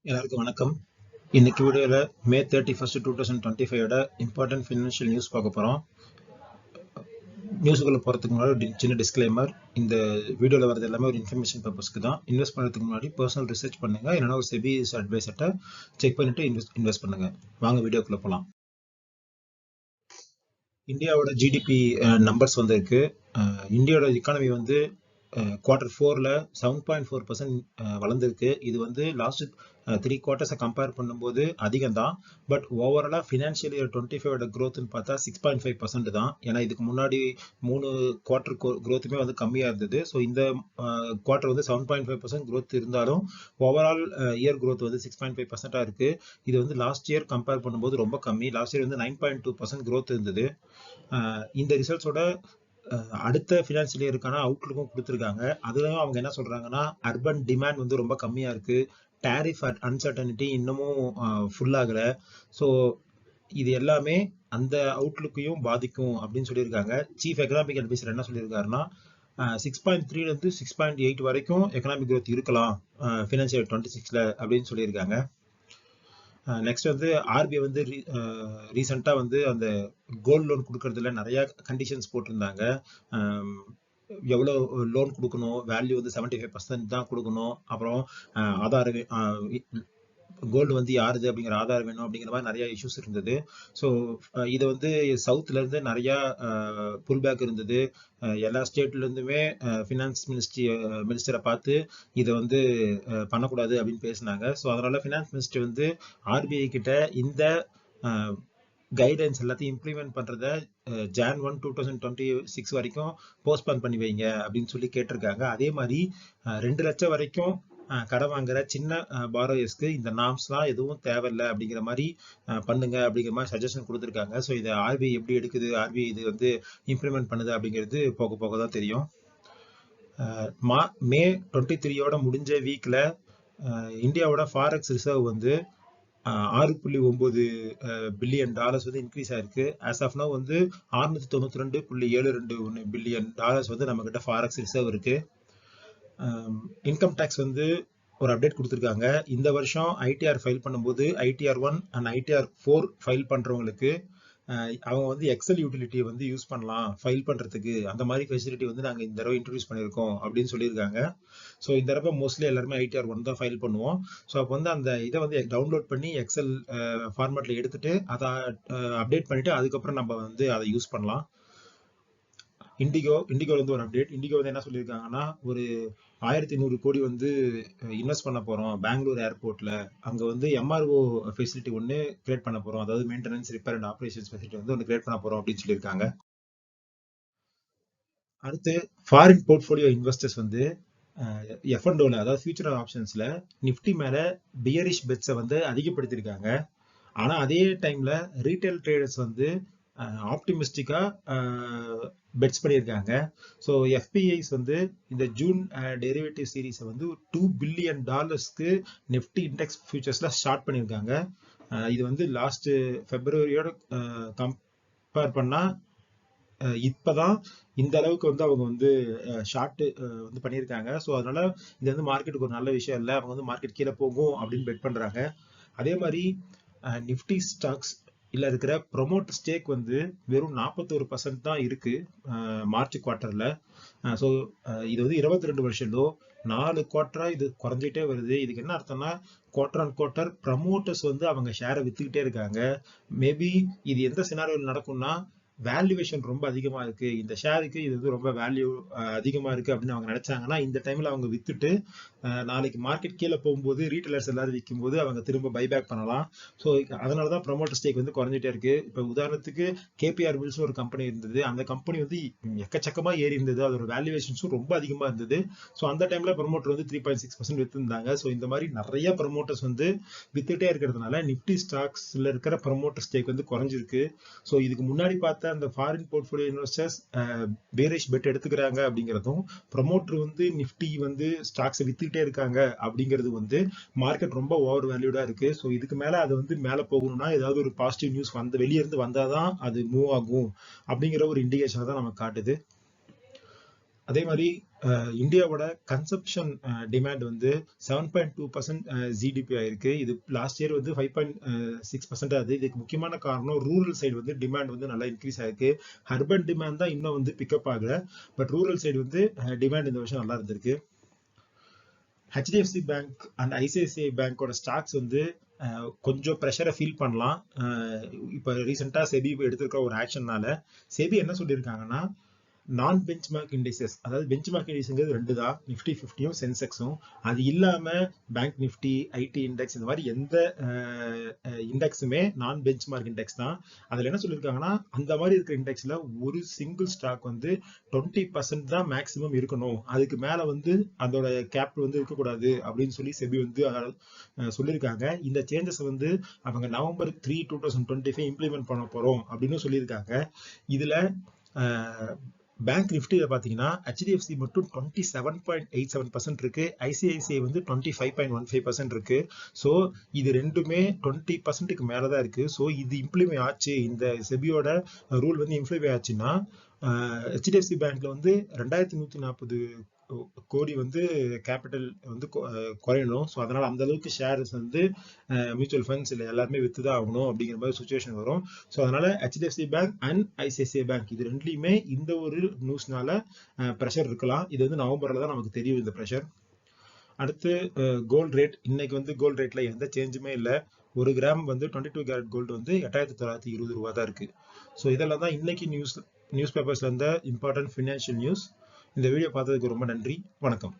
எல்லாருக்கும் வணக்கம். இன்னைக்கு வீடியோல மே 31 2025 இம்பார்ட்டன்ட் ஃபினான்ஷியல் நியூஸ் பார்க்க போறோம். நியூஸுக்குள்ள போறதுக்கு முன்னாடி ஒரு சின்ன டிஸ்க்ளைமர். இந்த வீடியோல வரது எல்லாமே ஒரு இன்ஃபர்மேஷன் பர்பஸ்க்கு தான். இன்வெஸ்ட் பண்றதுக்கு முன்னாடி பர்சனல் ரிசர்ச் பண்ணுங்க, இல்லைன்னா ஒரு செபி அட்வைசர்ட்ட செக் பண்ணிட்டு இன்வெஸ்ட் பண்ணுங்க. வாங்க வீடியோக்குள்ள போலாம். இந்தியாவோட ஜிடிபி நம்பர்ஸ் வந்திருக்கு. இந்தியாவோட எக்கானமி வந்து Q4ல 7.4% வளர்ந்துருக்கு. இது வந்து லாஸ்ட் 3 குவார்ட்டர்ஸை கம்பேர் பண்ணும்போது அதிகம் தான். பட் ஓவராலா ஃபினான்ஷியல் இயர் 25 growthன்னு பார்த்தா 6.5% தான். ஏன்னா இதுக்கு முன்னாடி 3 குவார்டர் growthமே வந்து கம்மியா இருந்தது. ஸோ இந்த குவார்டர் வந்து 7.5% growth இருந்தாலும் ஓவரால் இயர் growth வந்து 6.5% இருக்கு. இது வந்து லாஸ்ட் இயர் கம்பேர் பண்ணும்போது ரொம்ப கம்மி. லாஸ்ட் இயர் வந்து 9.2% growth இருந்தது. இந்த ரிசல்ட்ஸோட அடுத்த ஃபினான்ஷியல் இயருக்கான அவுட்லுக்கும் கொடுத்துருக்காங்க. அதுலயும் அவங்க என்ன சொல்றாங்கன்னா, அர்பன் டிமாண்ட் வந்து ரொம்ப கம்மியா இருக்கு, டேரிஃப் அன்சர்டனிட்டி இன்னமும் ஃபுல் ஆகல. ஸோ இது எல்லாமே அந்த அவுட்லுக்கையும் பாதிக்கும் அப்படின்னு சொல்லியிருக்காங்க. சீஃப் எக்கனாமிக் அட்வைசர் என்ன சொல்லியிருக்காருன்னா, 6.3லேருந்து 6.8 வரைக்கும் எக்கனாமிக் growth இருக்கலாம் ஃபினான்ஷியல் 26ல அப்படின்னு சொல்லியிருக்காங்க. நெக்ஸ்ட் வந்து ஆர்பிஐ வந்து ரீசெண்டாக வந்து அந்த கோல்டு லோன் கொடுக்கறதுல நிறைய கண்டிஷன்ஸ் போட்டிருந்தாங்க. எவ்வளோ லோன் கொடுக்கணும், வேல்யூ வந்து 75% தான் கொடுக்கணும், அப்புறம் ஆதார் கோல்டு வந்து யாருது அப்படிங்கிற ஆதாரம் வேணும் அப்படிங்கிற மாதிரி நிறைய இஷ்யூஸ் இருந்தது. ஸோ இதை வந்து சவுத்துல இருந்து நிறைய புல் பேக் இருந்தது. எல்லா ஸ்டேட்ல இருந்துமே ஃபினான்ஸ் மினிஸ்டரை பார்த்து இதை வந்து பண்ணக்கூடாது அப்படின்னு பேசினாங்க. ஸோ அதனால ஃபினான்ஸ் மினிஸ்டர் வந்து ஆர்பிஐ கிட்ட இந்த கைட்லைன்ஸ் எல்லாத்தையும் இம்ப்ளிமெண்ட் பண்றத Jan 1, 2026 வரைக்கும் போஸ்ட்பான் பண்ணி வைங்க அப்படின்னு சொல்லி கேட்டிருக்காங்க. அதே மாதிரி 2 லட்சம் வரைக்கும் கடன் வாங்குற சின்ன பாரோயர்ஸ்க்கு இந்த நார்ம்ஸ்லாம் எதுவும் தேவையில்லை அப்படிங்கிற மாதிரி பண்ணுங்க அப்படிங்கிற மாதிரி சஜஷன் கொடுத்துருக்காங்க. ஸோ இதை ஆர்பிஐ எப்படி எடுக்குது, ஆர்பிஐ இது வந்து இம்ப்ளிமெண்ட் பண்ணுது அப்படிங்கிறது போக போக தான் தெரியும். மே 23 முடிஞ்ச வீக்ல இந்தியாவோட ஃபாரெக்ஸ் ரிசர்வ் வந்து $6.9 பில்லியன் வந்து இன்க்ரீஸ் ஆயிருக்கு. ஆஸ் ஆஃப் நவ் வந்து $692.72 பில்லியன் வந்து நம்ம கிட்ட ஃபாரெக்ஸ் ரிசர்வ் இருக்கு. இன்கம் டேக்ஸ் வந்து ஒரு அப்டேட் கொடுத்துருக்காங்க. இந்த வருஷம் ஐடிஆர் ஃபைல் பண்ணும்போது ITR 1 அண்ட் ITR 4 ஃபைல் பண்றவங்களுக்கு அவங்க வந்து எக்ஸல் யூட்டிலிட்டியை வந்து யூஸ் பண்ணலாம் ஃபைல் பண்றதுக்கு. அந்த மாதிரி ஃபெசிலிட்டி வந்து நாங்கள் இந்த தடவை இன்ட்ரடியூஸ் பண்ணியிருக்கோம் அப்படின்னு சொல்லியிருக்காங்க. ஸோ இந்த தடவை மோஸ்ட்லி எல்லாருமே ITR 1 தான் ஃபைல் பண்ணுவோம். ஸோ அப்போ வந்து அந்த இதை வந்து டவுன்லோட் பண்ணி எக்ஸல் ஃபார்மேட்ல எடுத்துட்டு அதை அப்டேட் பண்ணிட்டு அதுக்கப்புறம் நம்ம வந்து அதை யூஸ் பண்ணலாம். இண்டிகோ வந்து ஒரு அப்டேட். இண்டிகோ வந்து என்ன சொல்லியிருக்காங்கன்னா, ஒரு 1100 கோடி வந்து இன்வெஸ்ட் பண்ண போறோம் பெங்களூர் ஏர்போர்ட்ல. அங்க வந்து MRO ஃபெசிலிட்டி ஒன்று கிரியேட் பண்ண போறோம், அதாவது maintenance repair and operations facility வந்து ஒன்று கிரியேட் பண்ண போறோம் அப்படின்னு சொல்லியிருக்காங்க. அடுத்து ஃபாரின் போர்ட்ஃபோலியோ இன்வெஸ்டர்ஸ் வந்து F&Oல, அதாவது ஃபியூச்சர் ஆப்ஷன்ஸ்ல நிஃப்டி மேல பியரிஷ் பெட்ஸை வந்து அதிகப்படுத்தியிருக்காங்க. ஆனா அதே டைம்ல ரீட்டைல் ட்ரேடர்ஸ் வந்து ஆப்டிமிஸ்டிக்கா பெட்ஸ் பண்ணியிருக்காங்க. ஸோ FPIs வந்து இந்த ஜூன் டெரிவேட்டிவ் சீரீஸை வந்து $2 பில்லியன் நிஃப்டி இண்டெக்ஸ் ஃபியூச்சர்ஸ்ல ஸ்டார்ட் பண்ணியிருக்காங்க. இது வந்து லாஸ்ட் பிப்ரவரியோட கம்பேர் பண்ணா இப்பதான் இந்த அளவுக்கு வந்து அவங்க வந்து ஷார்ட் வந்து பண்ணியிருக்காங்க. ஸோ அதனால இது வந்து மார்க்கெட்டுக்கு ஒரு நல்ல விஷயம் இல்லை. அவங்க வந்து மார்க்கெட் கீழே போகும் அப்படின்னு பெட் பண்றாங்க. அதே மாதிரி நிஃப்டி ஸ்டாக்ஸ் இல்ல இருக்கிற ப்ரொமோட் ஸ்டேக் வந்து வெறும் 41% தான் இருக்கு மார்ச் குவார்டர்ல. ஸோ இது வந்து 22 வருஷம் லோ. 4 குவார்டரா இது குறைஞ்சிட்டே வருது. இதுக்கு என்ன அர்த்தம்னா, குவார்டர் ஆன் குவார்டர் ப்ரமோட்டர்ஸ் வந்து அவங்க ஷேரை வித்துக்கிட்டே இருக்காங்க. மேபி இது எந்த சினாரியோல நடக்கும்னா, வேல்யூவேஷன் ரொம்ப அதிகமா இருக்கு, இந்த ஷேருக்கு இது வந்து ரொம்ப வேல்யூ அதிகமா இருக்கு அப்படின்னு அவங்க நினைச்சாங்கன்னா இந்த டைம்ல அவங்க வித்துட்டு நாளைக்கு மார்க்கெட் கீழே போகும்போது ரீட்டைலர்ஸ் எல்லாரும் விற்கும் போது அவங்க திரும்ப பைபேக் பண்ணலாம். ஸோ அதனாலதான் ப்ரொமோட்டர் ஸ்டேக் வந்து குறைஞ்சிட்டே இருக்கு. இப்போ உதாரணத்துக்கு KPR மில்ஸ் ஒரு கம்பெனி இருந்தது. அந்த கம்பெனி வந்து எக்கச்சக்கமா ஏறி இருந்தது, அதோட வேல்யூவேஷன்ஸும் ரொம்ப அதிகமா இருந்தது. ஸோ அந்த டைம்ல ப்ரொமோட்டர் வந்து 3.6% வித்துருந்தாங்க. ஸோ இந்த மாதிரி நிறைய ப்ரொமோட்டர்ஸ் வந்து வித்துட்டே இருக்கிறதுனால நிப்டி ஸ்டாக்ஸ்ல இருக்கிற ப்ரொமோட்டர் ஸ்டேக் வந்து குறைஞ்சிருக்கு. ஸோ இதுக்கு முன்னாடி பார்த்த அந்த foreign portfolio investors bearish bet எடுத்துக்கிறாங்க அப்படிங்கிறதும், ப்ரொமோட்டர் வந்து நிப்டி வந்து ஸ்டாக்ஸை வித்துக்கிட்டே இருக்காங்க அப்படிங்கிறது வந்து மார்க்கெட் ரொம்ப ஓவர் வேல்யூடா இருக்கு. ஸோ இதுக்கு மேல அது வந்து மேல போகணும்னா ஏதாவது ஒரு பாசிட்டிவ் நியூஸ் வந்து வெளியே இருந்து வந்தாதான் அது மூவ் ஆகும் அப்படிங்கிற ஒரு இண்டிகேஷனை தான் நமக்கு காட்டுது. அதே மாதிரி இந்தியாவோட கன்சப்ஷன் டிமாண்ட் வந்து 7.2% ஜிடிபி ஆயிருக்கு. இது லாஸ்ட் இயர் வந்து 5.6% ஆகுது. இதுக்கு முக்கியமான காரணம் ரூரல் சைடு வந்து டிமாண்ட் வந்து நல்லா இன்க்ரீஸ் ஆயிருக்கு. அர்பன் டிமாண்ட் தான் இன்னும் வந்து பிக்கப் ஆகல. பட் ரூரல் சைடு வந்து டிமாண்ட் இந்த வருஷம் நல்லா இருந்திருக்கு. ஹெச்டிஎஃப்சி பேங்க் அண்ட் ஐசிஐசிஐ பேங்கோட ஸ்டாக்ஸ் வந்து கொஞ்சம் ப்ரெஷரை ஃபீல் பண்ணலாம். இப்போ ரீசெண்டாக செபி எடுத்திருக்கிற ஒரு ஆக்ஷன்னால செபி என்ன சொல்லியிருக்காங்கன்னா, நான் பெஞ்ச்மார்க் இண்டெக்ஸஸ், அதாவது பெஞ்ச்மார்க் இண்டெக்ஸ்ங்கிறது ரெண்டு தான், நிஃப்டி 50யும் சென்செக்ஸும். அது இல்லாம பேங்க் நிஃப்டி, ஐடி இண்டெக்ஸ், இந்த மாதிரி எந்த இண்டெக்ஸுமே நான் பெஞ்ச்மார்க் இண்டெக்ஸ் தான். அதுல என்ன சொல்லியிருக்காங்கன்னா, அந்த மாதிரி இருக்கிற இண்டெக்ஸ்ல ஒரு சிங்கிள் ஸ்டாக் வந்து 20% தான் மேக்சிமம் இருக்கணும், அதுக்கு மேல வந்து அதோட கேப் வந்து இருக்கக்கூடாது அப்படின்னு சொல்லி செபி வந்து சொல்லியிருக்காங்க. இந்த சேஞ்சஸ் வந்து அவங்க November 3, 2025 இம்ப்ளிமெண்ட் பண்ண போறோம் அப்படின்னு சொல்லியிருக்காங்க. இதுல பேங்க் நிஃப்டியில பாத்தீங்கன்னா ஹெச்டிஎஃப்சி மட்டும் 27.87% இருக்கு, ஐசிஐசிஐ வந்து 25.15% இருக்கு. ஸோ இது ரெண்டுமே 20%க்கு மேலதான் இருக்கு. ஸோ இது இம்ப்ளிமெண்ட் ஆச்சு, இந்த செபியோட ரூல் வந்து இம்ப்ளிமெண்ட் ஆச்சுன்னா ஹெச்டிஎஃப்சி பேங்க்ல வந்து 2140 கோடி வந்து கேபிட்டல் வந்து குறையணும். ஸோ அதனால அந்த அளவுக்கு ஷேர்ஸ் வந்து மியூச்சுவல் ஃபண்ட்ஸ் இல்லை எல்லாருமே வித்துதான் ஆகணும் அப்படிங்கிற மாதிரி சுச்சுவேஷன் வரும். ஸோ அதனால HDFC bank and ICICI bank இது ரெண்டுலையுமே இந்த ஒரு நியூஸ்னால ப்ரெஷர் இருக்கலாம். இது வந்து நவம்பர்ல தான் நமக்கு தெரியும் இந்த ப்ரெஷர். அடுத்து கோல்டு ரேட். இன்னைக்கு வந்து கோல்டு ரேட்ல எந்த சேஞ்சுமே இல்லை. ஒரு கிராம் வந்து 22 கேரட் கோல்டு வந்து 8920 ரூபா தான் இருக்கு. ஸோ இதெல்லாம் தான் இன்னைக்கு நியூஸ் பேப்பர்ஸ்ல இருந்த இம்பார்ட்டன்ட் ஃபினான்ஷியல் நியூஸ். இந்த வீடியோ பார்த்ததுக்கு ரொம்ப நன்றி. வணக்கம்.